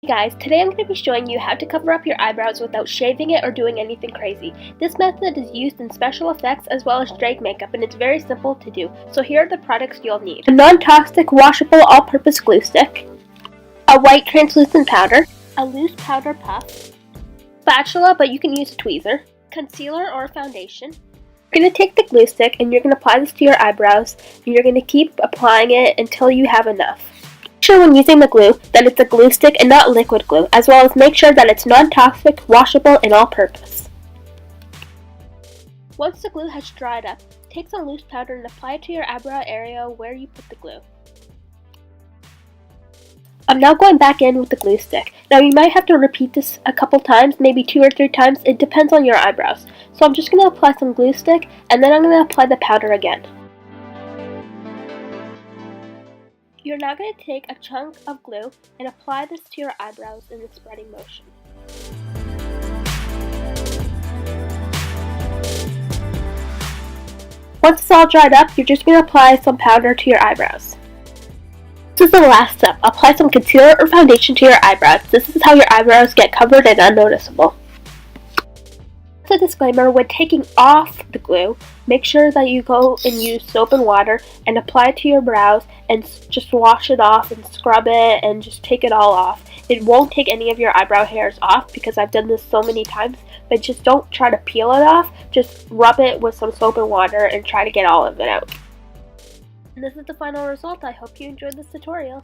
Hey guys, today I'm going to be showing you how to cover up your eyebrows without shaving it or doing anything crazy. This method is used in special effects as well as drag makeup, and it's very simple to do. So here are the products you'll need. A non-toxic washable all-purpose glue stick, a white translucent powder, a loose powder puff, spatula but you can use a tweezer, concealer or foundation. You're going to take the glue stick and you're going to apply this to your eyebrows, and you're going to keep applying it until you have enough. Make sure when using the glue that it's a glue stick and not liquid glue, as well as make sure that it's non-toxic, washable, and all-purpose. Once the glue has dried up, take some loose powder and apply it to your eyebrow area where you put the glue. I'm now going back in with the glue stick. Now you might have to repeat this a couple times, maybe 2 or 3 times, it depends on your eyebrows. So I'm just going to apply some glue stick and then I'm going to apply the powder again. You're now going to take a chunk of glue and apply this to your eyebrows in the spreading motion. Once it's all dried up, you're just going to apply some powder to your eyebrows. This is the last step. Apply some concealer or foundation to your eyebrows. This is how your eyebrows get covered and unnoticeable. As a disclaimer, when taking off the glue, make sure that you go and use soap and water and apply it to your brows and just wash it off and scrub it and just take it all off. It won't take any of your eyebrow hairs off because I've done this so many times, but just don't try to peel it off. Just rub it with some soap and water and try to get all of it out. And this is the final result. I hope you enjoyed this tutorial.